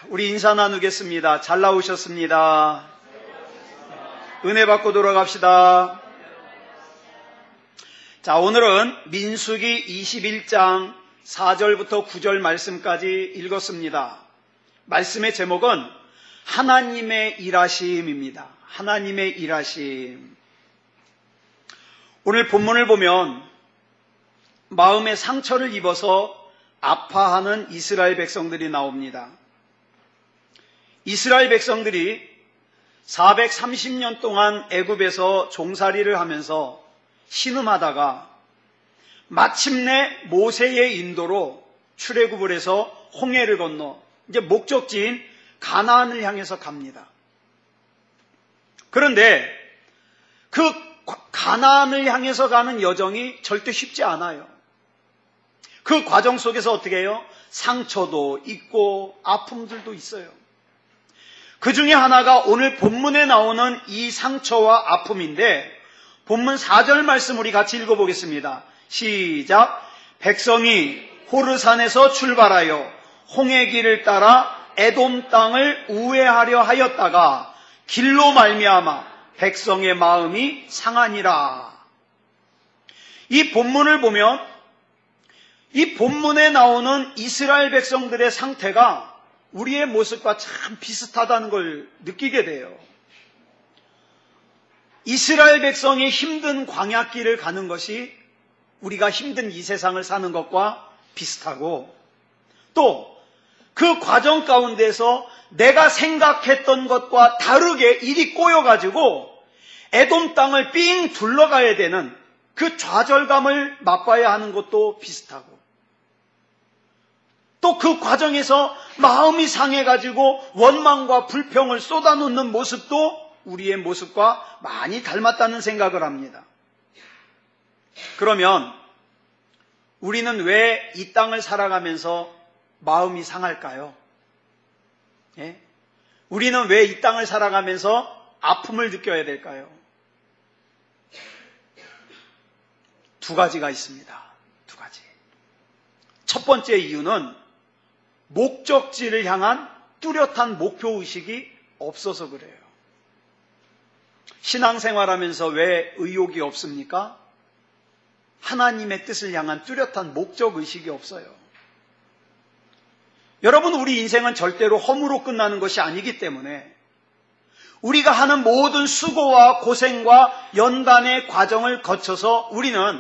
우리 인사 나누겠습니다. 잘 나오셨습니다. 은혜 받고 돌아갑시다. 자, 오늘은 민수기 21장 4절부터 9절 말씀까지 읽었습니다. 말씀의 제목은 하나님의 일하심입니다. 하나님의 일하심. 오늘 본문을 보면 마음의 상처를 입어서 아파하는 이스라엘 백성들이 나옵니다. 이스라엘 백성들이 430년 동안 애굽에서 종살이를 하면서 신음하다가 마침내 모세의 인도로 출애굽을 해서 홍해를 건너 이제 목적지인 가나안을 향해서 갑니다. 그런데 그 가나안을 향해서 가는 여정이 절대 쉽지 않아요. 그 과정 속에서 어떻게 해요? 상처도 있고 아픔들도 있어요. 그 중에 하나가 오늘 본문에 나오는 이 상처와 아픔인데 본문 4절 말씀 우리 같이 읽어보겠습니다. 시작. 백성이 호르산에서 출발하여 홍해 길을 따라 에돔 땅을 우회하려 하였다가 길로 말미암아 백성의 마음이 상하니라. 이 본문을 보면 이 본문에 나오는 이스라엘 백성들의 상태가 우리의 모습과 참 비슷하다는 걸 느끼게 돼요. 이스라엘 백성이 힘든 광야길을 가는 것이 우리가 힘든 이 세상을 사는 것과 비슷하고 또 그 과정 가운데서 내가 생각했던 것과 다르게 일이 꼬여가지고 에돔 땅을 삥 둘러가야 되는 그 좌절감을 맛봐야 하는 것도 비슷하고 또 그 과정에서 마음이 상해가지고 원망과 불평을 쏟아놓는 모습도 우리의 모습과 많이 닮았다는 생각을 합니다. 그러면 우리는 왜 이 땅을 살아가면서 마음이 상할까요? 예? 우리는 왜 이 땅을 살아가면서 아픔을 느껴야 될까요? 두 가지가 있습니다. 두 가지. 첫 번째 이유는 목적지를 향한 뚜렷한 목표의식이 없어서 그래요. 신앙생활하면서 왜 의욕이 없습니까? 하나님의 뜻을 향한 뚜렷한 목적의식이 없어요. 여러분, 우리 인생은 절대로 허무로 끝나는 것이 아니기 때문에 우리가 하는 모든 수고와 고생과 연단의 과정을 거쳐서 우리는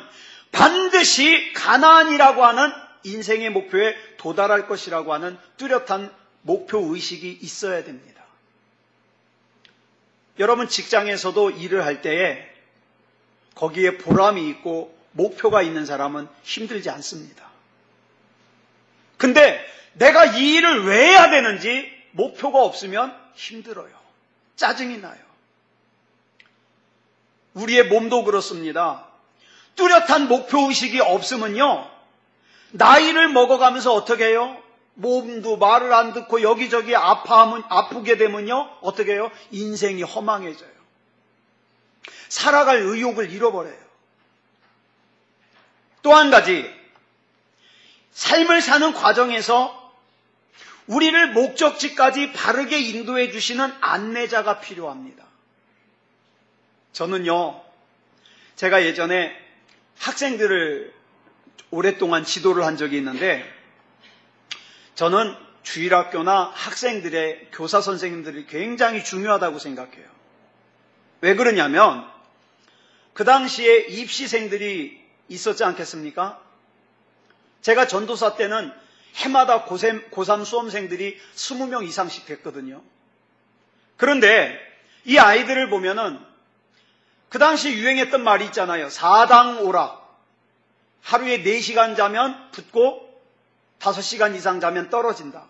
반드시 가나안이라고 하는 인생의 목표에 도달할 것이라고 하는 뚜렷한 목표의식이 있어야 됩니다. 여러분, 직장에서도 일을 할 때에 거기에 보람이 있고 목표가 있는 사람은 힘들지 않습니다. 근데 내가 이 일을 왜 해야 되는지 목표가 없으면 힘들어요. 짜증이 나요. 우리의 몸도 그렇습니다. 뚜렷한 목표의식이 없으면요, 나이를 먹어가면서 어떻게 해요? 몸도 말을 안 듣고 여기저기 아프게 되면요, 어떻게 해요? 인생이 허망해져요. 살아갈 의욕을 잃어버려요. 또 한 가지, 삶을 사는 과정에서 우리를 목적지까지 바르게 인도해 주시는 안내자가 필요합니다. 저는요, 제가 예전에 학생들을 오랫동안 지도를 한 적이 있는데 저는 주일학교나 학생들의 교사 선생님들이 굉장히 중요하다고 생각해요. 왜 그러냐면 그 당시에 입시생들이 있었지 않겠습니까? 제가 전도사 때는 해마다 고3 수험생들이 20명 이상씩 됐거든요. 그런데 이 아이들을 보면은 그 당시 유행했던 말이 있잖아요. 사당오락. 하루에 4시간 자면 붙고 5시간 이상 자면 떨어진다.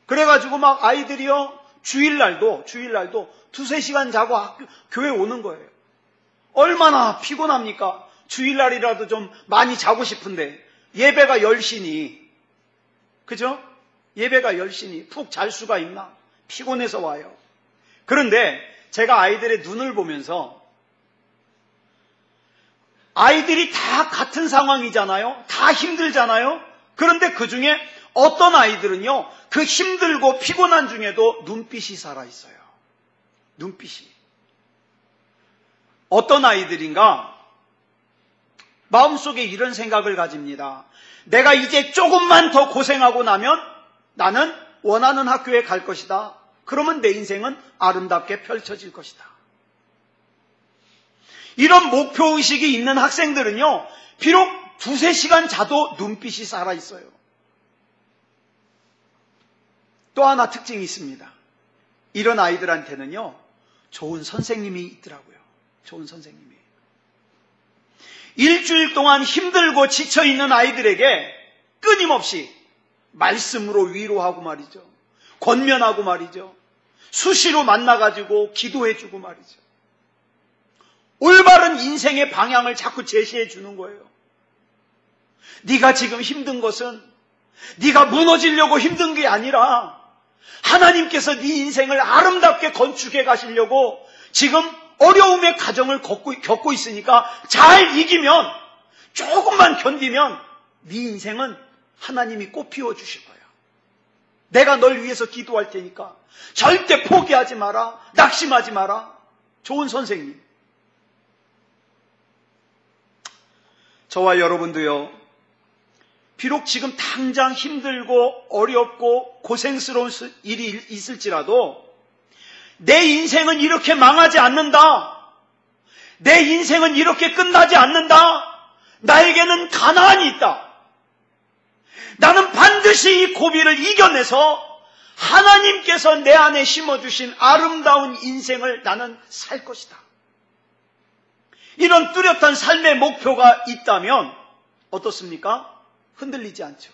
그래가지고 막 아이들이요, 주일날도 2-3시간 자고 교회 오는 거예요. 얼마나 피곤합니까? 주일날이라도 좀 많이 자고 싶은데 예배가 10시니, 그죠? 예배가 10시니 푹 잘 수가 있나? 피곤해서 와요. 그런데 제가 아이들의 눈을 보면서 아이들이 다 같은 상황이잖아요. 다 힘들잖아요. 그런데 그 중에 어떤 아이들은요, 그 힘들고 피곤한 중에도 눈빛이 살아있어요. 눈빛이. 어떤 아이들인가? 마음속에 이런 생각을 가집니다. 내가 이제 조금만 더 고생하고 나면 나는 원하는 학교에 갈 것이다. 그러면 내 인생은 아름답게 펼쳐질 것이다. 이런 목표의식이 있는 학생들은요, 비록 2-3시간 자도 눈빛이 살아있어요. 또 하나 특징이 있습니다. 이런 아이들한테는요, 좋은 선생님이 있더라고요. 좋은 선생님이. 일주일 동안 힘들고 지쳐있는 아이들에게 끊임없이 말씀으로 위로하고 말이죠. 권면하고 말이죠. 수시로 만나가지고 기도해주고 말이죠. 올바른 인생의 방향을 자꾸 제시해 주는 거예요. 네가 지금 힘든 것은 네가 무너지려고 힘든 게 아니라 하나님께서 네 인생을 아름답게 건축해 가시려고 지금 어려움의 과정을 겪고 있으니까 잘 이기면, 조금만 견디면 네 인생은 하나님이 꽃 피워주실 거야. 내가 널 위해서 기도할 테니까 절대 포기하지 마라. 낙심하지 마라. 좋은 선생님. 저와 여러분도요, 비록 지금 당장 힘들고 어렵고 고생스러운 일이 있을지라도 내 인생은 이렇게 망하지 않는다. 내 인생은 이렇게 끝나지 않는다. 나에게는 가나안이 있다. 나는 반드시 이 고비를 이겨내서 하나님께서 내 안에 심어주신 아름다운 인생을 나는 살 것이다. 이런 뚜렷한 삶의 목표가 있다면 어떻습니까? 흔들리지 않죠.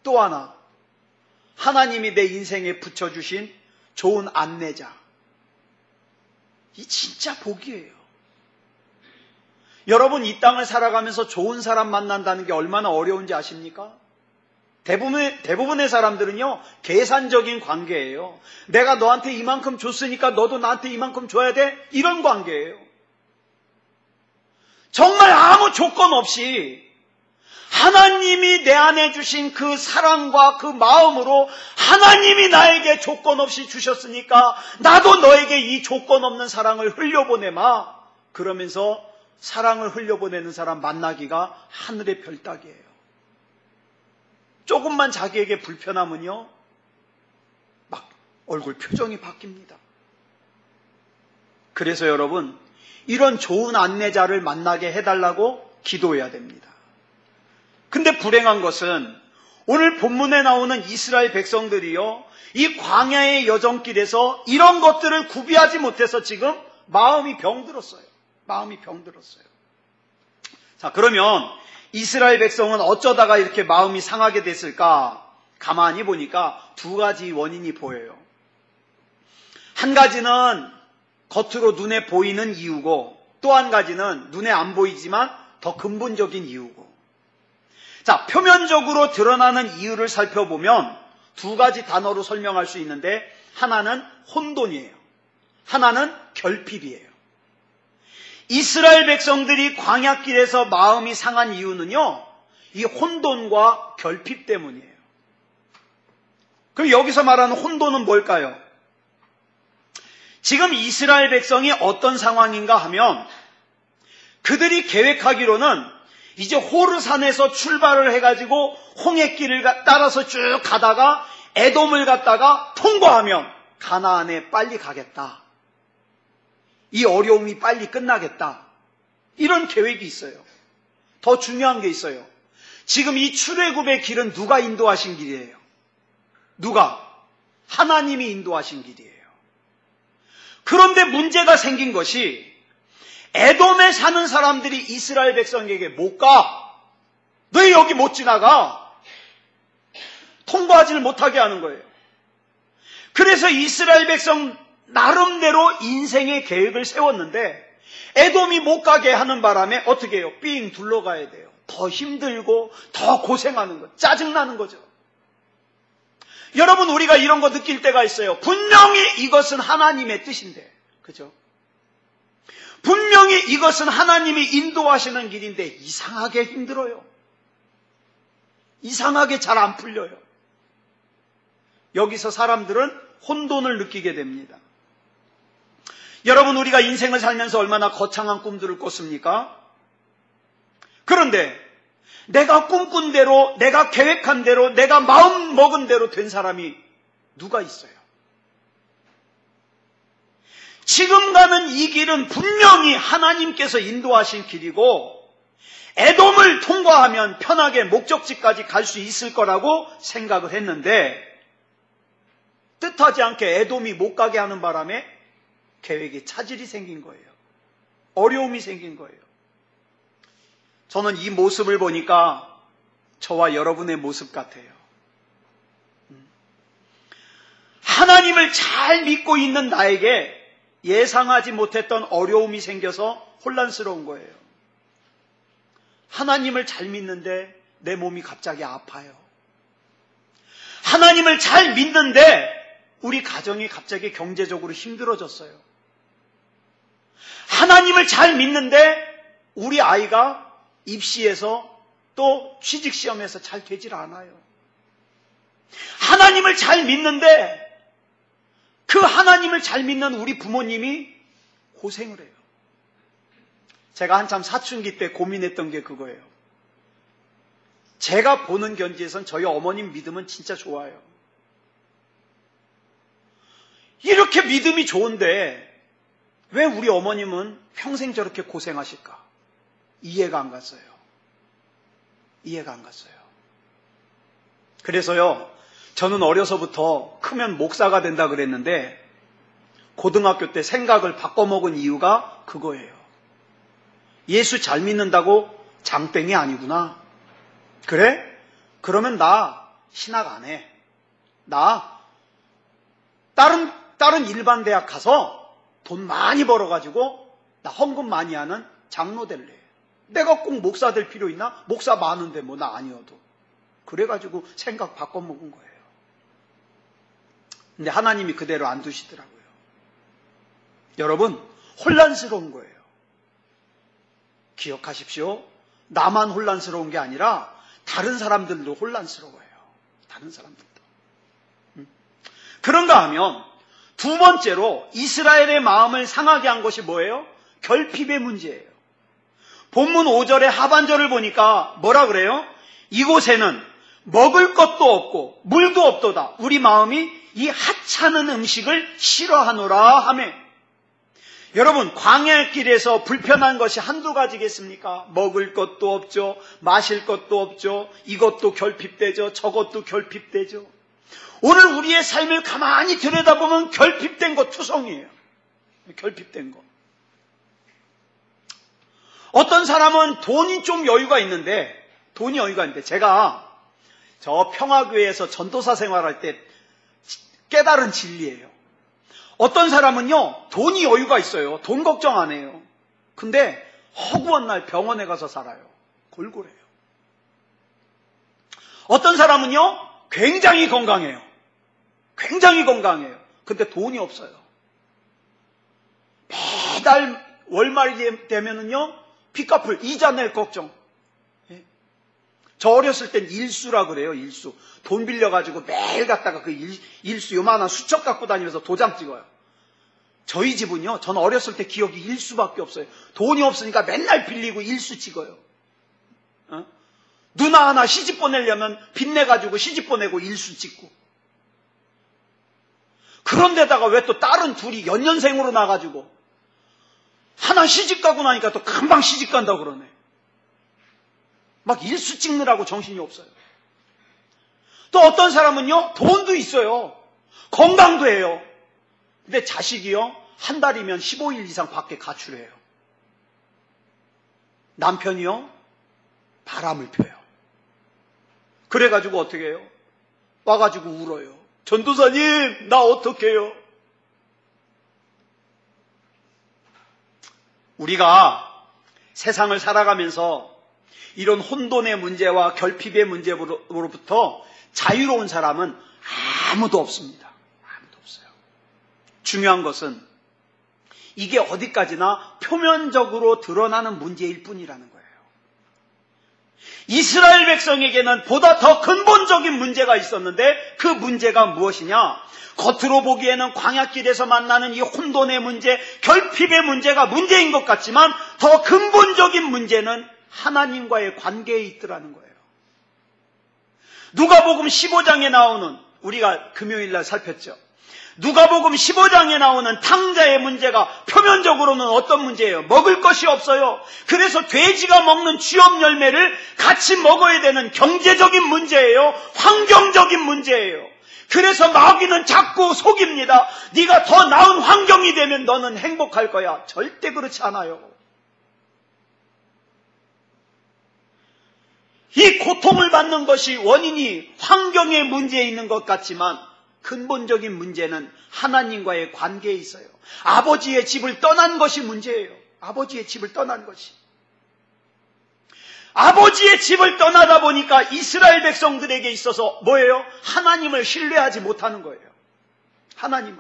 또 하나, 하나님이 내 인생에 붙여주신 좋은 안내자. 이 진짜 복이에요. 여러분, 이 땅을 살아가면서 좋은 사람 만난다는 게 얼마나 어려운지 아십니까? 대부분의 사람들은요, 계산적인 관계예요. 내가 너한테 이만큼 줬으니까 너도 나한테 이만큼 줘야 돼? 이런 관계예요. 정말 아무 조건 없이 하나님이 내 안에 주신 그 사랑과 그 마음으로 하나님이 나에게 조건 없이 주셨으니까 나도 너에게 이 조건 없는 사랑을 흘려보내마. 그러면서 사랑을 흘려보내는 사람 만나기가 하늘의 별 따기예요. 조금만 자기에게 불편하면요, 막 얼굴 표정이 바뀝니다. 그래서 여러분, 이런 좋은 안내자를 만나게 해달라고 기도해야 됩니다. 근데 불행한 것은 오늘 본문에 나오는 이스라엘 백성들이요, 이 광야의 여정길에서 이런 것들을 구비하지 못해서 지금 마음이 병들었어요. 마음이 병들었어요. 자, 그러면 이스라엘 백성은 어쩌다가 이렇게 마음이 상하게 됐을까? 가만히 보니까 2가지 원인이 보여요. 한 가지는 겉으로 눈에 보이는 이유고, 또 한 가지는 눈에 안 보이지만 더 근본적인 이유고. 자, 표면적으로 드러나는 이유를 살펴보면 2가지 단어로 설명할 수 있는데, 하나는 혼돈이에요. 하나는 결핍이에요. 이스라엘 백성들이 광야길에서 마음이 상한 이유는요, 이 혼돈과 결핍 때문이에요. 그럼 여기서 말하는 혼돈은 뭘까요? 지금 이스라엘 백성이 어떤 상황인가 하면, 그들이 계획하기로는 이제 호르산에서 출발을 해가지고 홍해길을 따라서 쭉 가다가 에돔을 갔다가 통과하면 가나안에 빨리 가겠다. 이 어려움이 빨리 끝나겠다. 이런 계획이 있어요. 더 중요한 게 있어요. 지금 이 출애굽의 길은 누가 인도하신 길이에요? 누가? 하나님이 인도하신 길이에요. 그런데 문제가 생긴 것이, 에돔에 사는 사람들이 이스라엘 백성에게 못 가. 너희 여기 못 지나가. 통과하지를 못하게 하는 거예요. 그래서 이스라엘 백성 나름대로 인생의 계획을 세웠는데, 에돔이 못 가게 하는 바람에 어떻게 해요? 삥 둘러가야 돼요. 더 힘들고 더 고생하는 거, 짜증나는 거죠. 여러분, 우리가 이런 거 느낄 때가 있어요. 분명히 이것은 하나님의 뜻인데, 그죠? 분명히 이것은 하나님이 인도하시는 길인데 이상하게 힘들어요. 이상하게 잘 안 풀려요. 여기서 사람들은 혼돈을 느끼게 됩니다. 여러분, 우리가 인생을 살면서 얼마나 거창한 꿈들을 꿨습니까? 그런데 내가 꿈꾼 대로, 내가 계획한 대로, 내가 마음 먹은 대로 된 사람이 누가 있어요? 지금 가는 이 길은 분명히 하나님께서 인도하신 길이고 에돔을 통과하면 편하게 목적지까지 갈 수 있을 거라고 생각을 했는데 뜻하지 않게 에돔이 못 가게 하는 바람에 계획에 차질이 생긴 거예요. 어려움이 생긴 거예요. 저는 이 모습을 보니까 저와 여러분의 모습 같아요. 하나님을 잘 믿고 있는 나에게 예상하지 못했던 어려움이 생겨서 혼란스러운 거예요. 하나님을 잘 믿는데 내 몸이 갑자기 아파요. 하나님을 잘 믿는데 우리 가정이 갑자기 경제적으로 힘들어졌어요. 하나님을 잘 믿는데 우리 아이가 입시에서 또 취직시험에서 잘 되질 않아요. 하나님을 잘 믿는데 그 하나님을 잘 믿는 우리 부모님이 고생을 해요. 제가 한참 사춘기 때 고민했던 게 그거예요. 제가 보는 견지에선 저희 어머님 믿음은 진짜 좋아요. 이렇게 믿음이 좋은데 왜 우리 어머님은 평생 저렇게 고생하실까? 이해가 안 갔어요. 이해가 안 갔어요. 그래서요, 저는 어려서부터 크면 목사가 된다 그랬는데 고등학교 때 생각을 바꿔먹은 이유가 그거예요. 예수 잘 믿는다고 장땡이 아니구나. 그래? 그러면 나 신학 안 해. 나 다른 일반 대학 가서 돈 많이 벌어가지고 나 헌금 많이 하는 장로 될래. 내가 꼭 목사 될 필요 있나? 목사 많은데 뭐 나 아니어도. 그래가지고 생각 바꿔먹은 거예요. 근데 하나님이 그대로 안 두시더라고요. 여러분, 혼란스러운 거예요. 기억하십시오. 나만 혼란스러운 게 아니라 다른 사람들도 혼란스러워요. 다른 사람들도. 그런가 하면 두 번째로 이스라엘의 마음을 상하게 한 것이 뭐예요? 결핍의 문제예요. 본문 5절의 하반절을 보니까 뭐라 그래요? 이곳에는 먹을 것도 없고 물도 없도다. 우리 마음이 이 하찮은 음식을 싫어하노라 하며. 여러분, 광야의 길에서 불편한 것이 한두 가지겠습니까? 먹을 것도 없죠. 마실 것도 없죠. 이것도 결핍되죠. 저것도 결핍되죠. 오늘 우리의 삶을 가만히 들여다보면 결핍된 거 투성이에요. 결핍된 거. 어떤 사람은 돈이 좀 여유가 있는데 제가 저 평화교회에서 전도사 생활할 때 깨달은 진리예요. 어떤 사람은요, 돈이 여유가 있어요. 돈 걱정 안 해요. 근데 허구한 날 병원에 가서 살아요. 골골해요. 어떤 사람은요, 굉장히 건강해요. 굉장히 건강해요. 근데 돈이 없어요. 매달 월말이 되면은요, 빚 갚을 이자 낼 걱정. 저 어렸을 땐 일수라 그래요. 일수. 돈 빌려가지고 매일 갔다가 그 일수 요만한 수첩 갖고 다니면서 도장 찍어요. 저희 집은요, 전 어렸을 때 기억이 일수밖에 없어요. 돈이 없으니까 맨날 빌리고 일수 찍어요. 누나 하나 시집 보내려면 빚내가지고 시집 보내고 일수 찍고. 그런데다가 왜 또 딸은 둘이 연년생으로 나가지고 하나 시집 가고 나니까 또 금방 시집 간다고 그러네. 막 일수 찍느라고 정신이 없어요. 또 어떤 사람은요, 돈도 있어요. 건강도 해요. 근데 자식이요, 한 달이면 15일 이상 밖에 가출해요. 남편이요, 바람을 펴요. 그래가지고 어떻게 해요? 와가지고 울어요. 전도사님, 나 어떡해요? 우리가 세상을 살아가면서 이런 혼돈의 문제와 결핍의 문제로부터 자유로운 사람은 아무도 없습니다. 아무도 없어요. 중요한 것은 이게 어디까지나 표면적으로 드러나는 문제일 뿐이라는 거예요. 이스라엘 백성에게는 보다 더 근본적인 문제가 있었는데 그 문제가 무엇이냐? 겉으로 보기에는 광야길에서 만나는 이 혼돈의 문제, 결핍의 문제가 문제인 것 같지만 더 근본적인 문제는 하나님과의 관계에 있더라는 거예요. 누가복음 15장에 나오는, 우리가 금요일날 살폈죠. 누가복음 15장에 나오는 탕자의 문제가 표면적으로는 어떤 문제예요? 먹을 것이 없어요. 그래서 돼지가 먹는 쥐업 열매를 같이 먹어야 되는 경제적인 문제예요. 환경적인 문제예요. 그래서 마귀는 자꾸 속입니다. 네가 더 나은 환경이 되면 너는 행복할 거야. 절대 그렇지 않아요. 이 고통을 받는 것이 원인이 환경의 문제에 있는 것 같지만 근본적인 문제는 하나님과의 관계에 있어요. 아버지의 집을 떠난 것이 문제예요. 아버지의 집을 떠난 것이. 아버지의 집을 떠나다 보니까 이스라엘 백성들에게 있어서 뭐예요? 하나님을 신뢰하지 못하는 거예요. 하나님을.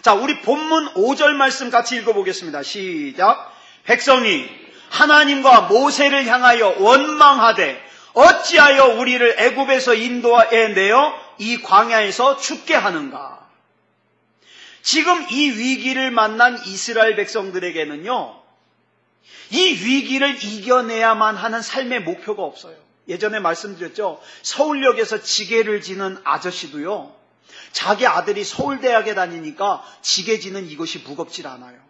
자, 우리 본문 5절 말씀 같이 읽어보겠습니다. 시작. 백성이 하나님과 모세를 향하여 원망하되 어찌하여 우리를 애굽에서 인도해 내어 이 광야에서 죽게 하는가? 지금 이 위기를 만난 이스라엘 백성들에게는요, 이 위기를 이겨내야만 하는 삶의 목표가 없어요. 예전에 말씀드렸죠. 서울역에서 지게를 지는 아저씨도요, 자기 아들이 서울대학에 다니니까 지게 지는 이것이 무겁질 않아요.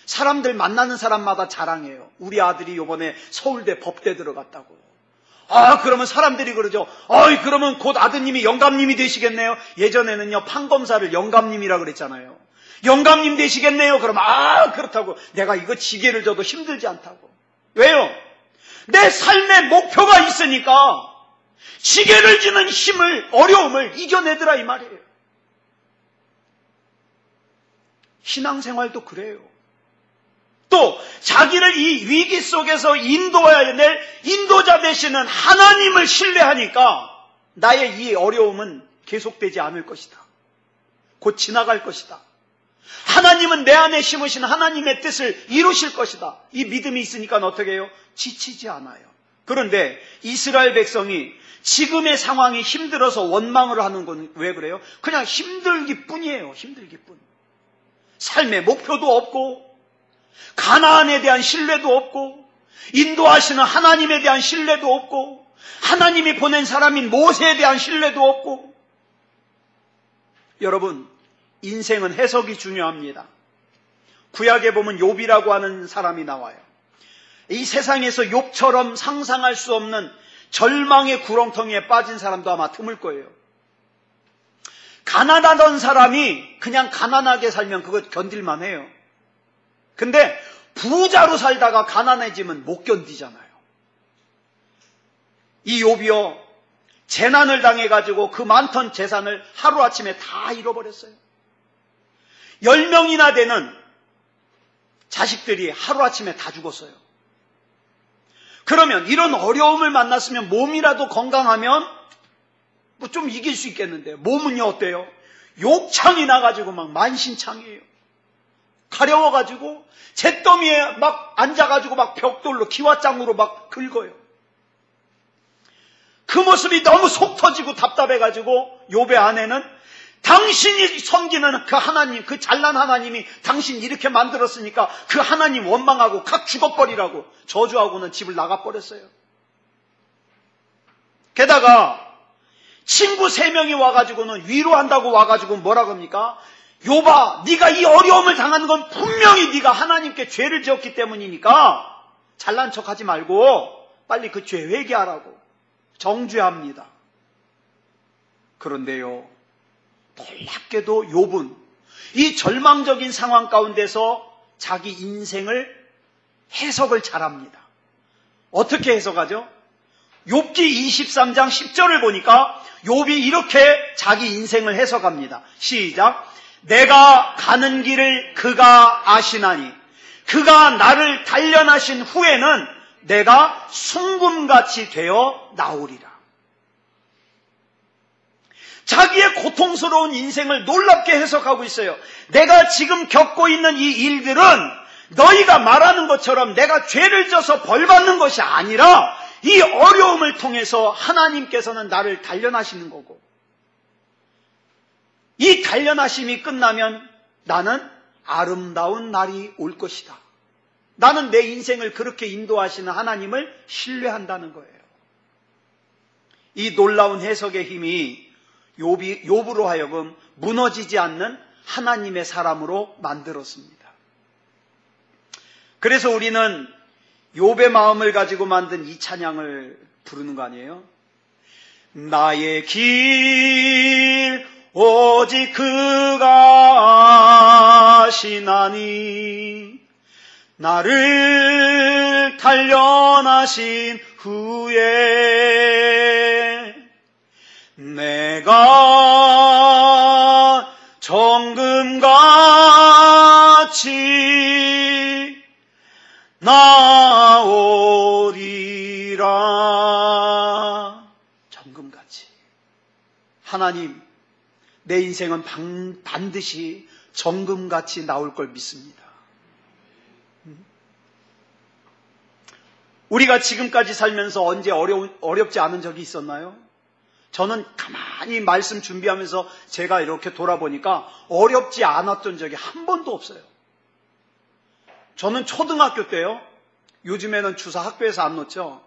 사람들 만나는 사람마다 자랑해요. 우리 아들이 이번에 서울대 법대 들어갔다고. 그러면 사람들이 그러죠. 그러면 곧 아드님이 영감님이 되시겠네요. 예전에는요, 판검사를 영감님이라 그랬잖아요. 영감님 되시겠네요. 그러면 그렇다고. 내가 이거 지게를 져도 힘들지 않다고. 왜요? 내 삶의 목표가 있으니까 지게를 지는 힘을, 어려움을 이겨내더라 이 말이에요. 신앙생활도 그래요. 또 자기를 이 위기 속에서 인도해야 될 인도자 되시는 하나님을 신뢰하니까 나의 이 어려움은 계속되지 않을 것이다. 곧 지나갈 것이다. 하나님은 내 안에 심으신 하나님의 뜻을 이루실 것이다. 이 믿음이 있으니까 어떻게 해요? 지치지 않아요. 그런데 이스라엘 백성이 지금의 상황이 힘들어서 원망을 하는 건 왜 그래요? 그냥 힘들기 뿐이에요. 힘들기 뿐. 삶의 목표도 없고 가나안에 대한 신뢰도 없고 인도하시는 하나님에 대한 신뢰도 없고 하나님이 보낸 사람인 모세에 대한 신뢰도 없고. 여러분, 인생은 해석이 중요합니다. 구약에 보면 욥이라고 하는 사람이 나와요. 이 세상에서 욥처럼 상상할 수 없는 절망의 구렁텅이에 빠진 사람도 아마 드물 거예요. 가난하던 사람이 그냥 가난하게 살면 그거 견딜만 해요. 근데 부자로 살다가 가난해지면 못 견디잖아요. 이 욥이요, 재난을 당해가지고 그 많던 재산을 하루아침에 다 잃어버렸어요. 10명이나 되는 자식들이 하루아침에 다 죽었어요. 그러면 이런 어려움을 만났으면 몸이라도 건강하면 뭐 좀 이길 수 있겠는데 몸은요 어때요? 욕창이 나가지고 막 만신창이에요. 가려워가지고 잿더미에 막 앉아가지고 막 벽돌로 기와장으로 막 긁어요. 그 모습이 너무 속 터지고 답답해가지고 욥의 아내는 당신이 섬기는 그 하나님, 그 잘난 하나님이 당신 이렇게 만들었으니까 그 하나님 원망하고 각 죽어버리라고 저주하고는 집을 나가버렸어요. 게다가 친구 3명이 와가지고는 위로한다고 와가지고 뭐라고 합니까? 욥아, 네가 이 어려움을 당하는 건 분명히 네가 하나님께 죄를 지었기 때문이니까 잘난 척하지 말고 빨리 그 죄 회개하라고 정죄합니다. 그런데요, 놀랍게도 욥은 이 절망적인 상황 가운데서 자기 인생을 해석을 잘합니다. 어떻게 해석하죠? 욥기 23장 10절을 보니까 욥이 이렇게 자기 인생을 해석합니다. 시작. 내가 가는 길을 그가 아시나니 그가 나를 단련하신 후에는 내가 순금같이 되어 나오리라. 자기의 고통스러운 인생을 놀랍게 해석하고 있어요. 내가 지금 겪고 있는 이 일들은 너희가 말하는 것처럼 내가 죄를 져서 벌받는 것이 아니라 이 어려움을 통해서 하나님께서는 나를 단련하시는 거고, 이 단련하심이 끝나면 나는 아름다운 날이 올 것이다. 나는 내 인생을 그렇게 인도하시는 하나님을 신뢰한다는 거예요. 이 놀라운 해석의 힘이 욥으로 하여금 무너지지 않는 하나님의 사람으로 만들었습니다. 그래서 우리는 욥의 마음을 가지고 만든 이 찬양을 부르는 거 아니에요? 나의 길 오직 그가 아시나니 나를 단련하신 후에 내가 정금같이 나오리라. 정금같이. 하나님, 내 인생은 반드시 정금같이 나올 걸 믿습니다. 우리가 지금까지 살면서 언제 어렵지 않은 적이 있었나요? 저는 가만히 말씀 준비하면서 제가 이렇게 돌아보니까 어렵지 않았던 적이 한 번도 없어요. 저는 초등학교 때요. 요즘에는 주사 학교에서 안 놓죠.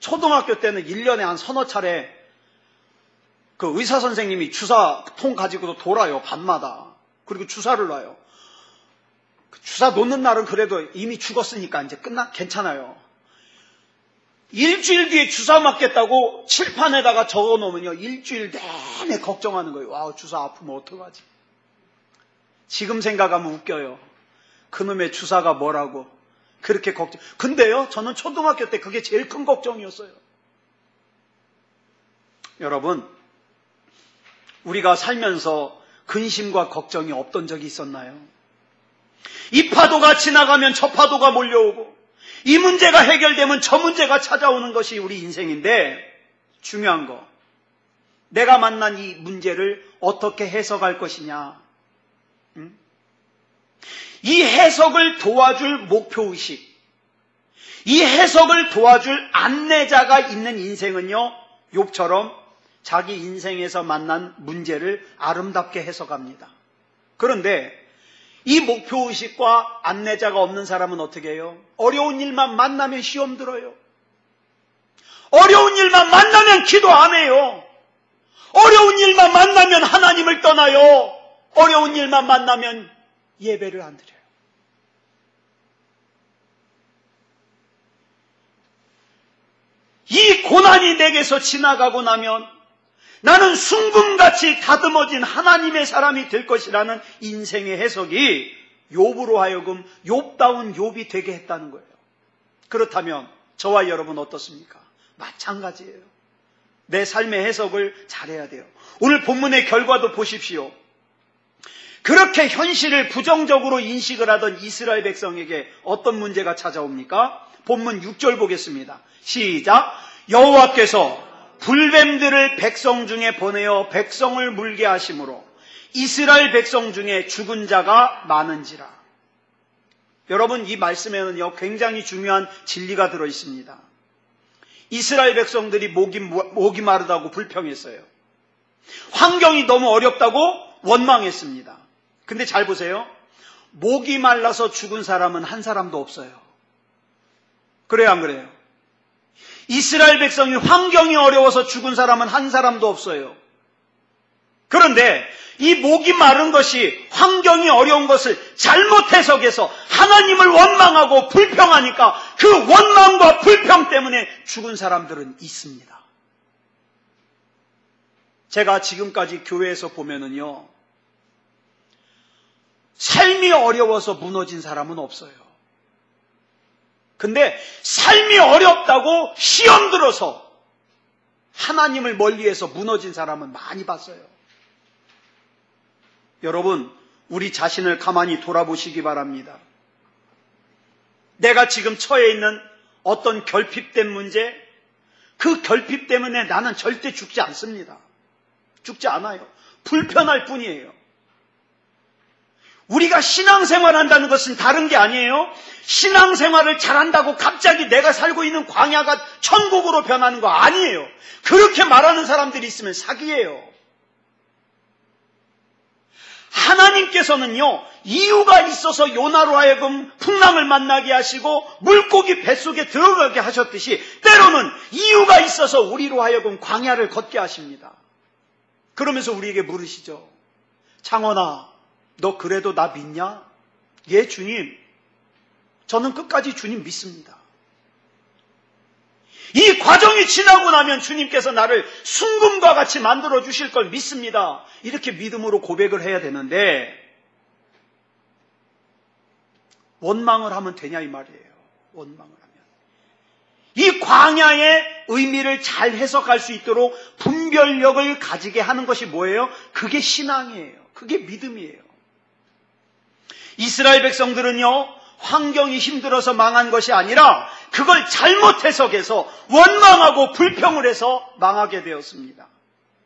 초등학교 때는 1년에 한 서너 차례 그 의사 선생님이 주사통 가지고도 돌아요. 밤마다. 그리고 주사를 놔요. 주사 놓는 날은 그래도 이미 죽었으니까 이제 괜찮아요. 일주일 뒤에 주사 맞겠다고 칠판에다가 적어 놓으면요, 일주일 내내 걱정하는 거예요. 와, 주사 아프면 어떡하지? 지금 생각하면 웃겨요. 그놈의 주사가 뭐라고 그렇게 걱정. 근데요, 저는 초등학교 때 그게 제일 큰 걱정이었어요. 여러분, 우리가 살면서 근심과 걱정이 없던 적이 있었나요? 이 파도가 지나가면 저 파도가 몰려오고, 이 문제가 해결되면 저 문제가 찾아오는 것이 우리 인생인데, 중요한 거, 내가 만난 이 문제를 어떻게 해석할 것이냐. 이 해석을 도와줄 목표의식, 이 해석을 도와줄 안내자가 있는 인생은요, 욥처럼 자기 인생에서 만난 문제를 아름답게 해석합니다. 그런데 이 목표의식과 안내자가 없는 사람은 어떻게 해요? 어려운 일만 만나면 시험 들어요. 어려운 일만 만나면 기도 안 해요. 어려운 일만 만나면 하나님을 떠나요. 어려운 일만 만나면 예배를 안 드려요. 이 고난이 내게서 지나가고 나면 나는 순금같이 다듬어진 하나님의 사람이 될 것이라는 인생의 해석이 욥으로 하여금 욥다운 욥이 되게 했다는 거예요. 그렇다면 저와 여러분 어떻습니까? 마찬가지예요. 내 삶의 해석을 잘해야 돼요. 오늘 본문의 결과도 보십시오. 그렇게 현실을 부정적으로 인식을 하던 이스라엘 백성에게 어떤 문제가 찾아옵니까? 본문 6절 보겠습니다. 시작. 여호와께서 불뱀들을 백성 중에 보내어 백성을 물게 하심으로 이스라엘 백성 중에 죽은 자가 많은지라. 여러분, 이 말씀에는요, 굉장히 중요한 진리가 들어 있습니다. 이스라엘 백성들이 목이 마르다고 불평했어요. 환경이 너무 어렵다고 원망했습니다. 근데 잘 보세요. 목이 말라서 죽은 사람은 한 사람도 없어요. 그래요, 안 그래요? 이스라엘 백성이 환경이 어려워서 죽은 사람은 한 사람도 없어요. 그런데 이 목이 마른 것이 환경이 어려운 것을 잘못 해석해서 하나님을 원망하고 불평하니까 그 원망과 불평 때문에 죽은 사람들은 있습니다. 제가 지금까지 교회에서 보면은요, 삶이 어려워서 무너진 사람은 없어요. 근데 삶이 어렵다고 시험 들어서 하나님을 멀리해서 무너진 사람은 많이 봤어요. 여러분, 우리 자신을 가만히 돌아보시기 바랍니다. 내가 지금 처해 있는 어떤 결핍된 문제, 그 결핍 때문에 나는 절대 죽지 않습니다. 죽지 않아요. 불편할 뿐이에요. 우리가 신앙생활 한다는 것은 다른 게 아니에요. 신앙생활을 잘한다고 갑자기 내가 살고 있는 광야가 천국으로 변하는 거 아니에요. 그렇게 말하는 사람들이 있으면 사기예요. 하나님께서는요, 이유가 있어서 요나로 하여금 풍랑을 만나게 하시고 물고기 뱃속에 들어가게 하셨듯이 때로는 이유가 있어서 우리로 하여금 광야를 걷게 하십니다. 그러면서 우리에게 물으시죠. 창원아, 너 그래도 나 믿냐? 예, 주님. 저는 끝까지 주님 믿습니다. 이 과정이 지나고 나면 주님께서 나를 순금과 같이 만들어 주실 걸 믿습니다. 이렇게 믿음으로 고백을 해야 되는데 원망을 하면 되냐 이 말이에요. 원망을 하면. 이 광야의 의미를 잘 해석할 수 있도록 분별력을 가지게 하는 것이 뭐예요? 그게 신앙이에요. 그게 믿음이에요. 이스라엘 백성들은요, 환경이 힘들어서 망한 것이 아니라 그걸 잘못 해석해서 원망하고 불평을 해서 망하게 되었습니다.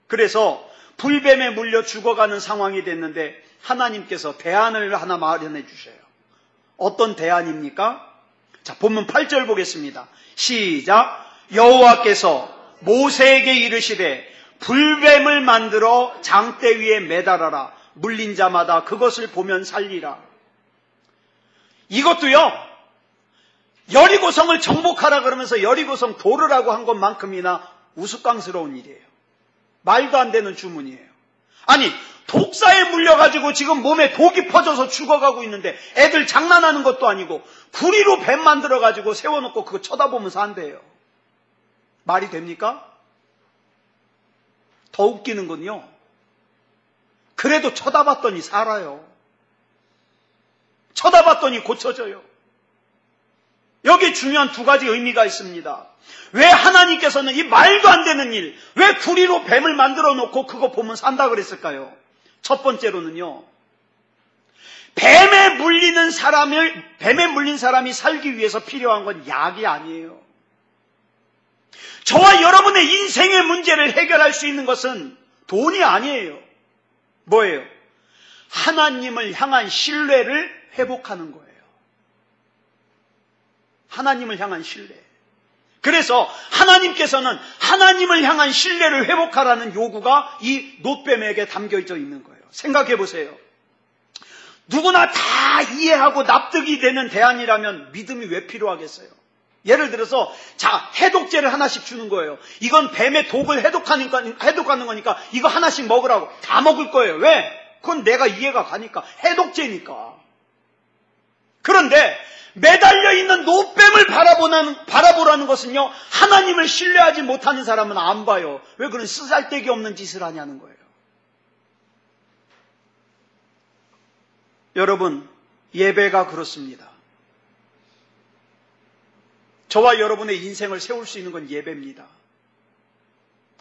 그래서 불뱀에 물려 죽어가는 상황이 됐는데 하나님께서 대안을 하나 마련해 주셔요. 어떤 대안입니까? 자, 본문 8절 보겠습니다. 시작. 여호와께서 모세에게 이르시되 불뱀을 만들어 장대 위에 매달아라. 물린 자마다 그것을 보면 살리라. 이것도요, 여리고성을 정복하라 그러면서 여리고성 도르라고 한 것만큼이나 우스꽝스러운 일이에요. 말도 안 되는 주문이에요. 아니, 독사에 물려가지고 지금 몸에 독이 퍼져서 죽어가고 있는데 애들 장난하는 것도 아니고 구리로 뱀 만들어가지고 세워놓고 그거 쳐다보면서 한대요. 말이 됩니까? 더 웃기는 건요, 그래도 쳐다봤더니 살아요. 쳐다봤더니 고쳐져요. 여기 중요한 두 가지 의미가 있습니다. 왜 하나님께서는 이 말도 안 되는 일, 왜 구리로 뱀을 만들어 놓고 그거 보면 산다 그랬을까요? 첫 번째로는요, 뱀에 물린 사람이 살기 위해서 필요한 건 약이 아니에요. 저와 여러분의 인생의 문제를 해결할 수 있는 것은 돈이 아니에요. 뭐예요? 하나님을 향한 신뢰를 회복하는 거예요. 하나님을 향한 신뢰. 그래서 하나님께서는 하나님을 향한 신뢰를 회복하라는 요구가 이 놋뱀에게 담겨져 있는 거예요. 생각해 보세요. 누구나 다 이해하고 납득이 되는 대안이라면 믿음이 왜 필요하겠어요? 예를 들어서 자, 해독제를 하나씩 주는 거예요. 이건 뱀의 독을 해독하는 거니까 이거 하나씩 먹으라고. 다 먹을 거예요. 왜? 그건 내가 이해가 가니까. 해독제니까. 그런데 매달려 있는 놋뱀을 바라보라는 것은요, 하나님을 신뢰하지 못하는 사람은 안 봐요. 왜 그런 쓰잘데기 없는 짓을 하냐는 거예요. 여러분, 예배가 그렇습니다. 저와 여러분의 인생을 세울 수 있는 건 예배입니다.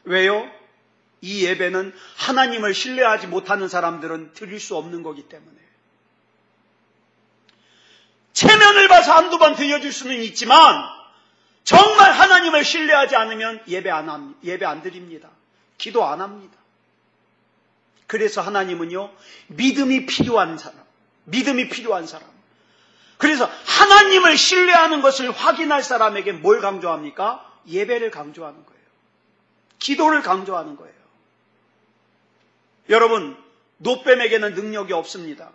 왜요? 이 예배는 하나님을 신뢰하지 못하는 사람들은 드릴 수 없는 거기 때문에. 체면을 봐서 한두 번 드려줄 수는 있지만 정말 하나님을 신뢰하지 않으면 예배 안 드립니다. 기도 안 합니다. 그래서 하나님은요, 믿음이 필요한 사람. 그래서 하나님을 신뢰하는 것을 확인할 사람에게 뭘 강조합니까? 예배를 강조하는 거예요. 기도를 강조하는 거예요. 여러분, 놋뱀에게는 능력이 없습니다.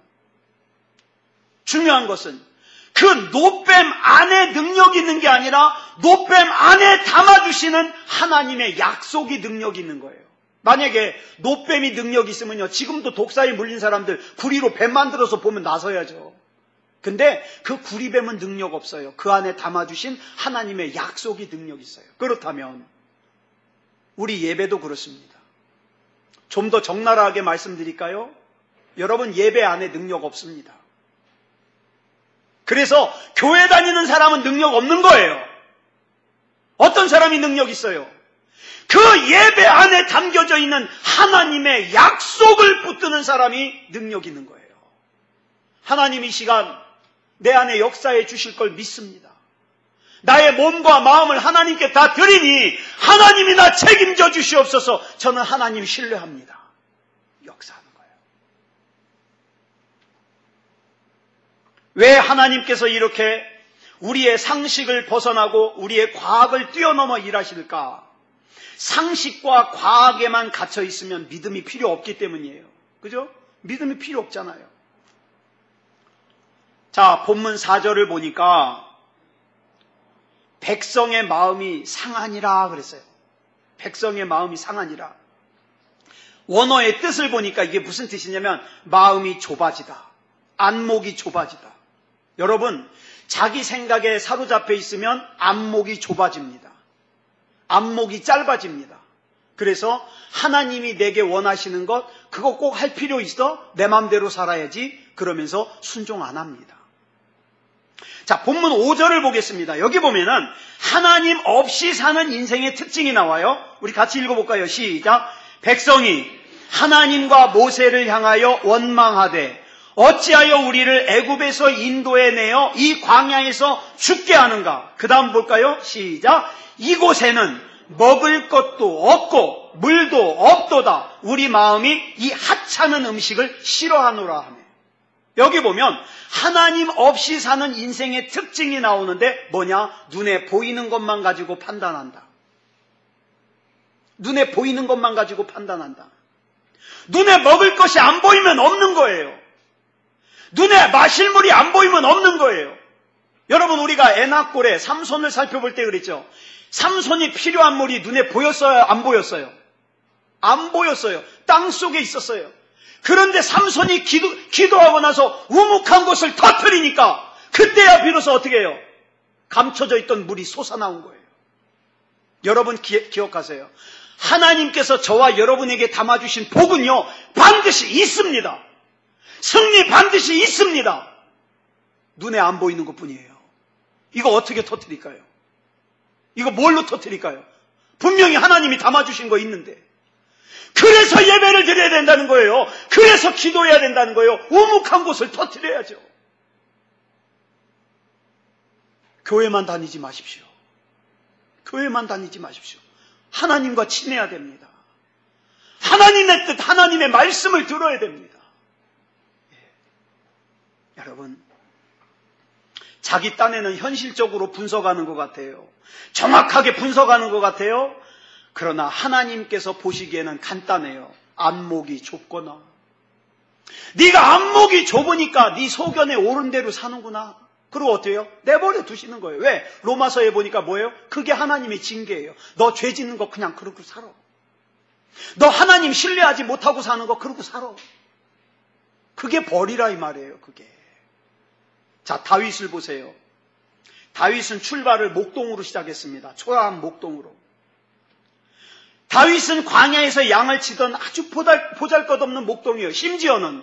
중요한 것은 그 놋뱀 안에 능력이 있는 게 아니라 놋뱀 안에 담아주시는 하나님의 약속이 능력이 있는 거예요. 만약에 놋뱀이 능력이 있으면요, 지금도 독사에 물린 사람들 구리로 뱀 만들어서 보면 나서야죠. 근데 그 구리뱀은 능력 없어요. 그 안에 담아주신 하나님의 약속이 능력 있어요. 그렇다면 우리 예배도 그렇습니다. 좀 더 적나라하게 말씀드릴까요? 여러분, 예배 안에 능력 없습니다. 그래서 교회 다니는 사람은 능력 없는 거예요. 어떤 사람이 능력 있어요? 그 예배 안에 담겨져 있는 하나님의 약속을 붙드는 사람이 능력 있는 거예요. 하나님 이 시간 내 안에 역사해 주실 걸 믿습니다. 나의 몸과 마음을 하나님께 다 드리니 하나님이 나 책임져 주시옵소서. 저는 하나님 신뢰합니다. 역사하는 거예요. 왜 하나님께서 이렇게 우리의 상식을 벗어나고 우리의 과학을 뛰어넘어 일하실까? 상식과 과학에만 갇혀 있으면 믿음이 필요 없기 때문이에요. 그죠? 믿음이 필요 없잖아요. 자, 본문 4절을 보니까 백성의 마음이 상하니라 그랬어요. 백성의 마음이 상하니라. 원어의 뜻을 보니까 이게 무슨 뜻이냐면 마음이 좁아지다. 안목이 좁아지다. 여러분, 자기 생각에 사로잡혀 있으면 안목이 좁아집니다. 안목이 짧아집니다. 그래서 하나님이 내게 원하시는 것, 그거 꼭 할 필요 있어? 내 마음대로 살아야지. 그러면서 순종 안 합니다. 자, 본문 5절을 보겠습니다. 여기 보면은 하나님 없이 사는 인생의 특징이 나와요. 우리 같이 읽어볼까요? 시작. 백성이 하나님과 모세를 향하여 원망하되 어찌하여 우리를 애굽에서 인도해내어 이 광야에서 죽게 하는가? 그 다음 볼까요? 시작. 이곳에는 먹을 것도 없고 물도 없도다. 우리 마음이 이 하찮은 음식을 싫어하노라 하며. 여기 보면 하나님 없이 사는 인생의 특징이 나오는데 뭐냐? 눈에 보이는 것만 가지고 판단한다. 눈에 보이는 것만 가지고 판단한다. 눈에 먹을 것이 안 보이면 없는 거예요. 눈에 마실 물이 안 보이면 없는 거예요. 여러분, 우리가 에나골에 삼손을 살펴볼 때 그랬죠. 삼손이 필요한 물이 눈에 보였어요? 안 보였어요? 안 보였어요. 땅 속에 있었어요. 그런데 삼손이 기도하고 나서 우묵한 곳을 터뜨리니까 그때야 비로소 어떻게 해요? 감춰져 있던 물이 솟아나온 거예요. 여러분 기억하세요. 하나님께서 저와 여러분에게 담아주신 복은요, 반드시 있습니다. 승리 반드시 있습니다. 눈에 안 보이는 것뿐이에요. 이거 어떻게 터뜨릴까요? 이거 뭘로 터뜨릴까요? 분명히 하나님이 담아주신 거 있는데. 그래서 예배를 드려야 된다는 거예요. 그래서 기도해야 된다는 거예요. 우묵한 곳을 터뜨려야죠. 교회만 다니지 마십시오. 교회만 다니지 마십시오. 하나님과 친해야 됩니다. 하나님의 뜻, 하나님의 말씀을 들어야 됩니다. 예. 여러분, 자기 딴에는 현실적으로 분석하는 것 같아요. 정확하게 분석하는 것 같아요. 그러나 하나님께서 보시기에는 간단해요. 안목이 좁거나. 네가 안목이 좁으니까 네 소견에 옳은 대로 사는구나. 그리고 어때요? 내버려 두시는 거예요. 왜? 로마서에 보니까 뭐예요? 그게 하나님의 징계예요. 너 죄 짓는 거 그냥 그러고 살아. 너 하나님 신뢰하지 못하고 사는 거 그러고 살아. 그게 벌이라 이 말이에요. 그게. 자, 다윗을 보세요. 다윗은 출발을 목동으로 시작했습니다. 초라한 목동으로. 다윗은 광야에서 양을 치던 아주 보잘것없는 목동이에요. 심지어는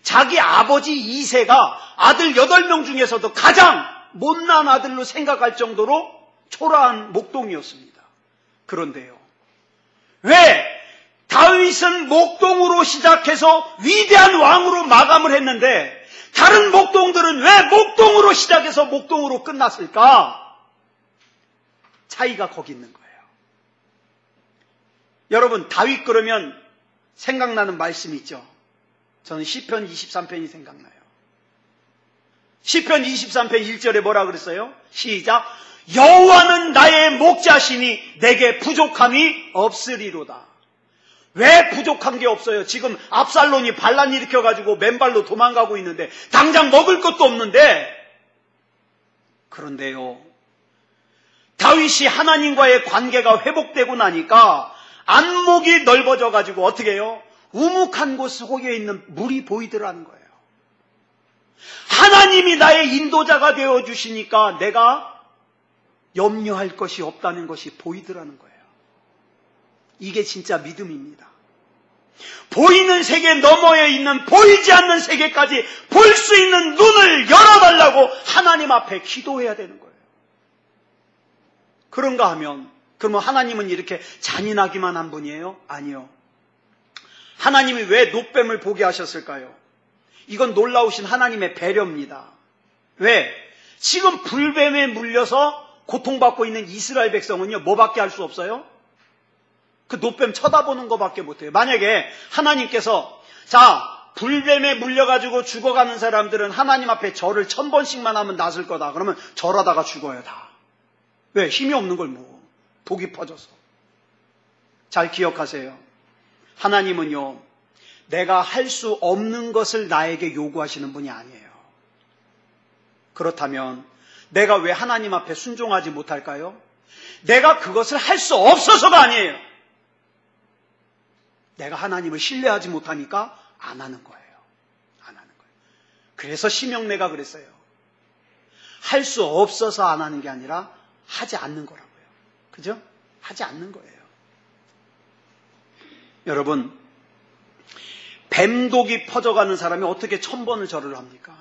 자기 아버지 이새가 아들 8명 중에서도 가장 못난 아들로 생각할 정도로 초라한 목동이었습니다. 그런데요, 왜 다윗은 목동으로 시작해서 위대한 왕으로 마감을 했는데 다른 목동들은 왜 목동으로 시작해서 목동으로 끝났을까? 차이가 거기 있는 거예요. 여러분, 다윗 그러면 생각나는 말씀이 있죠. 저는 시편 23편이 생각나요. 시편 23편 1절에 뭐라 그랬어요? 시작. 여호와는 나의 목자시니 내게 부족함이 없으리로다. 왜 부족한 게 없어요? 지금 압살론이 반란 일으켜가지고 맨발로 도망가고 있는데 당장 먹을 것도 없는데. 그런데요, 다윗이 하나님과의 관계가 회복되고 나니까 안목이 넓어져가지고 어떻게 해요? 우묵한 곳 속에 있는 물이 보이더라는 거예요. 하나님이 나의 인도자가 되어주시니까 내가 염려할 것이 없다는 것이 보이더라는 거예요. 이게 진짜 믿음입니다. 보이는 세계 너머에 있는 보이지 않는 세계까지 볼 수 있는 눈을 열어달라고 하나님 앞에 기도해야 되는 거예요. 그런가 하면, 그러면 하나님은 이렇게 잔인하기만 한 분이에요? 아니요. 하나님이 왜 노뱀을 보게 하셨을까요? 이건 놀라우신 하나님의 배려입니다. 왜? 지금 불뱀에 물려서 고통받고 있는 이스라엘 백성은요, 뭐밖에 할 수 없어요? 그 노뱀 쳐다보는 것밖에 못해요. 만약에 하나님께서 자, 불뱀에 물려가지고 죽어가는 사람들은 하나님 앞에 절을 1000번씩만 하면 낫을 거다. 그러면 절하다가 죽어요, 다. 왜? 힘이 없는 걸 뭐. 독이 퍼져서. 잘 기억하세요. 하나님은요, 내가 할 수 없는 것을 나에게 요구하시는 분이 아니에요. 그렇다면 내가 왜 하나님 앞에 순종하지 못할까요? 내가 그것을 할 수 없어서가 아니에요. 내가 하나님을 신뢰하지 못하니까 안 하는 거예요. 안 하는 거예요. 그래서 심형래가 그랬어요. 할 수 없어서 안 하는 게 아니라 하지 않는 거라고요. 그죠? 하지 않는 거예요. 여러분, 뱀독이 퍼져가는 사람이 어떻게 1000번을 절을 합니까?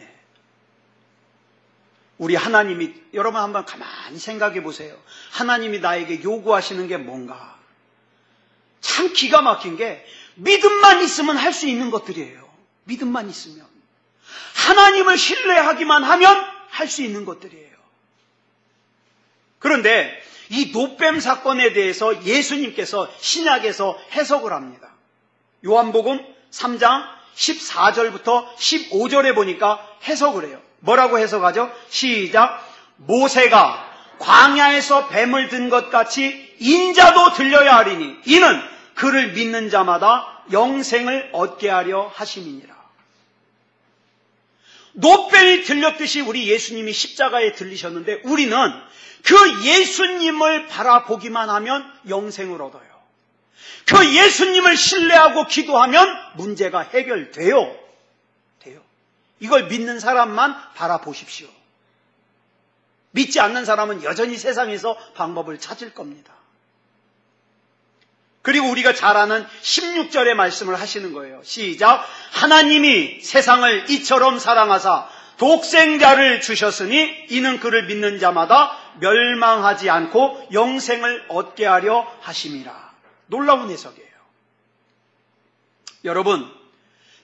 예. 우리 하나님이, 여러분 한번 가만히 생각해 보세요. 하나님이 나에게 요구하시는 게 뭔가? 참 기가 막힌 게 믿음만 있으면 할 수 있는 것들이에요. 믿음만 있으면. 하나님을 신뢰하기만 하면 할 수 있는 것들이에요. 그런데 이 노뱀 사건에 대해서 예수님께서 신약에서 해석을 합니다. 요한복음 3장 14절부터 15절에 보니까 해석을 해요. 뭐라고 해석하죠? 시작. 모세가 광야에서 뱀을 든 것 같이 인자도 들려야 하리니 이는 그를 믿는 자마다 영생을 얻게 하려 하심이니라. 노뱀이 들렸듯이 우리 예수님이 십자가에 들리셨는데 우리는 그 예수님을 바라보기만 하면 영생을 얻어요. 그 예수님을 신뢰하고 기도하면 문제가 해결돼요. 돼요. 이걸 믿는 사람만 바라보십시오. 믿지 않는 사람은 여전히 세상에서 방법을 찾을 겁니다. 그리고 우리가 잘 아는 16절의 말씀을 하시는 거예요. 시작. 하나님이 세상을 이처럼 사랑하사 독생자를 주셨으니 이는 그를 믿는 자마다 멸망하지 않고 영생을 얻게 하려 하심이라. 놀라운 해석이에요. 여러분,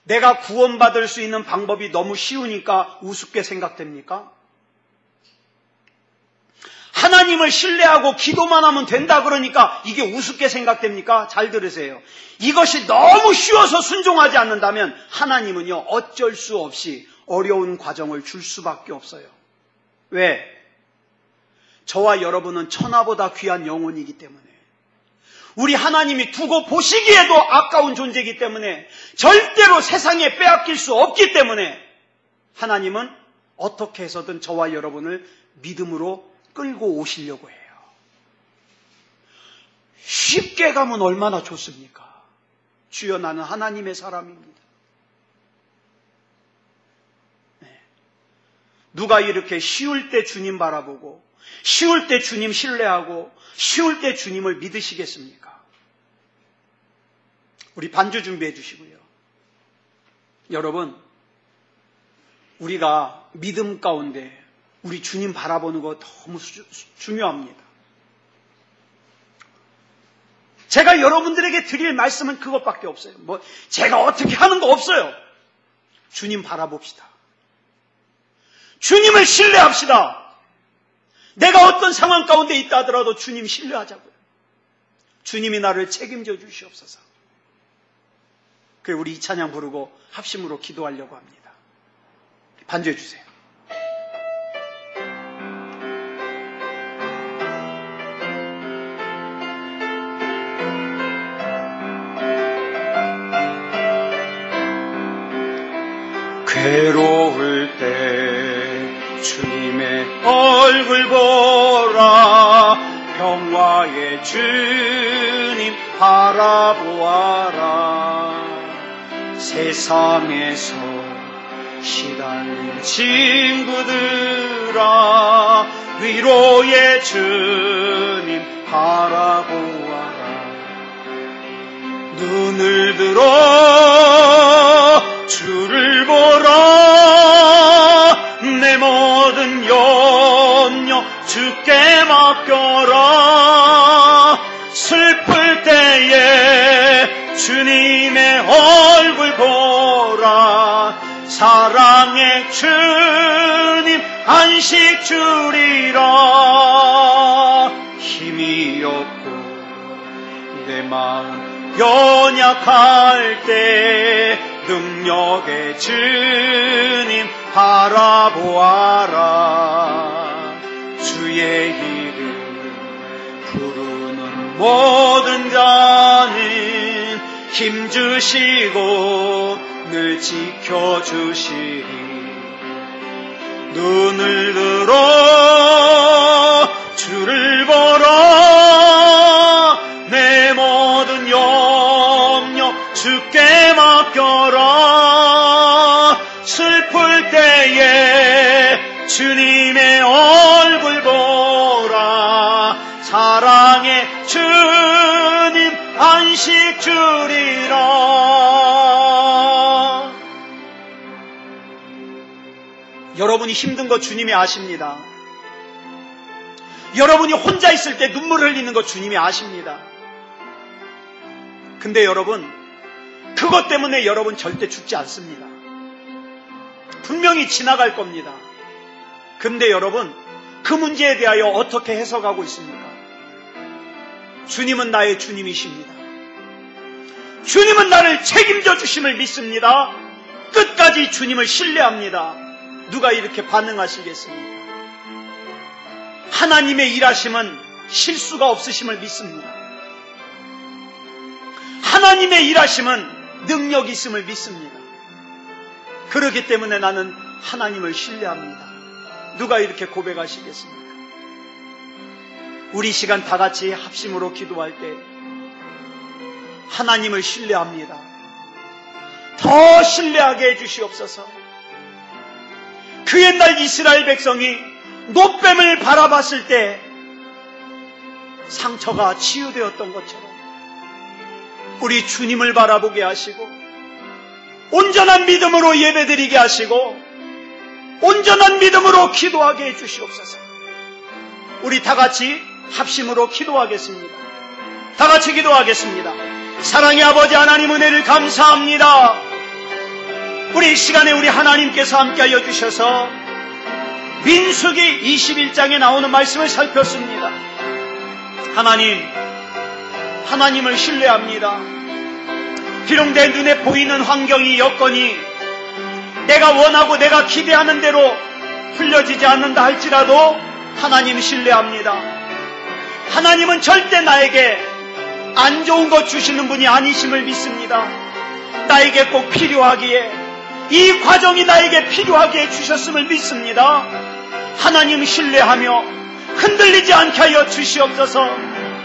내가 구원받을 수 있는 방법이 너무 쉬우니까 우습게 생각됩니까? 하나님을 신뢰하고 기도만 하면 된다 그러니까 이게 우습게 생각됩니까? 잘 들으세요. 이것이 너무 쉬워서 순종하지 않는다면 하나님은요, 어쩔 수 없이 어려운 과정을 줄 수밖에 없어요. 왜? 저와 여러분은 천하보다 귀한 영혼이기 때문에, 우리 하나님이 두고 보시기에도 아까운 존재이기 때문에, 절대로 세상에 빼앗길 수 없기 때문에 하나님은 어떻게 해서든 저와 여러분을 믿음으로 끌고 오시려고 해요. 쉽게 가면 얼마나 좋습니까? 주여, 나는 하나님의 사람입니다. 네. 누가 이렇게 쉬울 때 주님 바라보고, 쉬울 때 주님 신뢰하고, 쉬울 때 주님을 믿으시겠습니까? 우리 반주 준비해 주시고요. 여러분, 우리가 믿음 가운데 우리 주님 바라보는 거 너무 중요합니다. 제가 여러분들에게 드릴 말씀은 그것밖에 없어요. 제가 어떻게 하는 거 없어요. 주님 바라봅시다. 주님을 신뢰합시다. 내가 어떤 상황 가운데 있다 하더라도 주님 신뢰하자고요. 주님이 나를 책임져 주시옵소서. 그래, 우리 이 찬양 부르고 합심으로 기도하려고 합니다. 반주해 주세요. 괴로울 때 주님의 얼굴 보라. 평화의 주님 바라보아라. 세상에서 시달린 친구들아, 위로의 주님 바라보아라. 눈을 들어 주를 보라. 내 모든 염려 주께 맡겨라. 슬플 때에 주님의 얼굴 보라. 사랑의 주님 안식 주리라. 힘이 없고 내 마음 연약할 때 능력의 주님 바라보아라. 주의 이름 부르는 모든 자는 힘주시고 늘 지켜주시리. 눈을 들어 주를 보라. 내 모든 염려 주께 맡겨라. 슬플 때에 주님의 얼굴 보라. 사랑의 주님 안식 주리라. 여러분이 힘든 거 주님이 아십니다. 여러분이 혼자 있을 때 눈물 흘리는 거 주님이 아십니다. 근데 여러분, 그것 때문에 여러분 절대 죽지 않습니다. 분명히 지나갈 겁니다. 근데 여러분, 그 문제에 대하여 어떻게 해석하고 있습니까? 주님은 나의 주님이십니다. 주님은 나를 책임져 주심을 믿습니다. 끝까지 주님을 신뢰합니다. 누가 이렇게 반응하시겠습니까? 하나님의 일하심은 실수가 없으심을 믿습니다. 하나님의 일하심은 능력이 있음을 믿습니다. 그렇기 때문에 나는 하나님을 신뢰합니다. 누가 이렇게 고백하시겠습니까? 우리 시간 다 같이 합심으로 기도할 때 하나님을 신뢰합니다. 더 신뢰하게 해주시옵소서. 그 옛날 이스라엘 백성이 노뱀을 바라봤을 때 상처가 치유되었던 것처럼 우리 주님을 바라보게 하시고 온전한 믿음으로 예배드리게 하시고 온전한 믿음으로 기도하게 해주시옵소서. 우리 다 같이 합심으로 기도하겠습니다. 다 같이 기도하겠습니다. 사랑의 아버지 하나님, 은혜를 감사합니다. 우리 이 시간에 우리 하나님께서 함께하여 주셔서 민수기 21장에 나오는 말씀을 살폈습니다. 하나님을 신뢰합니다. 비록 내 눈에 보이는 환경이, 여건이 내가 원하고 내가 기대하는 대로 풀려지지 않는다 할지라도 하나님 신뢰합니다. 하나님은 절대 나에게 안 좋은 것 주시는 분이 아니심을 믿습니다. 나에게 꼭 필요하기에, 이 과정이 나에게 필요하게 해주셨음을 믿습니다. 하나님 신뢰하며 흔들리지 않게 하여 주시옵소서.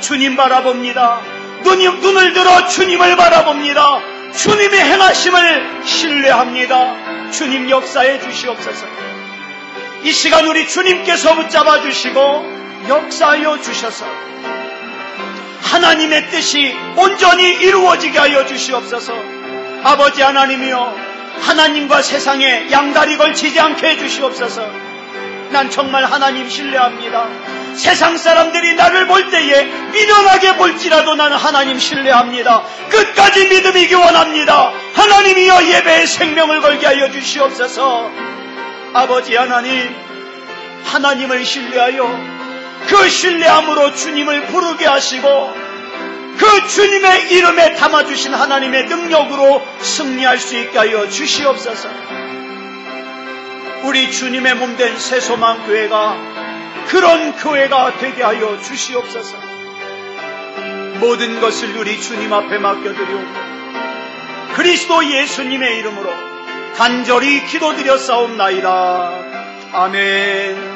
주님 바라봅니다. 눈을 들어 주님을 바라봅니다. 주님의 행하심을 신뢰합니다. 주님 역사해 주시옵소서. 이 시간 우리 주님께서 붙잡아 주시고 역사하여 주셔서 하나님의 뜻이 온전히 이루어지게 하여 주시옵소서. 아버지 하나님이여, 하나님과 세상에 양다리 걸치지 않게 해주시옵소서. 난 정말 하나님 신뢰합니다. 세상 사람들이 나를 볼 때에 미련하게 볼지라도 나는 하나님 신뢰합니다. 끝까지 믿음이기 원합니다. 하나님이여, 예배에 생명을 걸게 하여 주시옵소서. 아버지 하나님, 하나님을 신뢰하여 그 신뢰함으로 주님을 부르게 하시고 그 주님의 이름에 담아주신 하나님의 능력으로 승리할 수 있게 하여 주시옵소서. 우리 주님의 몸된 새소망 교회가 그런 교회가 되게 하여 주시옵소서. 모든 것을 우리 주님 앞에 맡겨드리오고 그리스도 예수님의 이름으로 간절히 기도드렸사옵나이다. 아멘.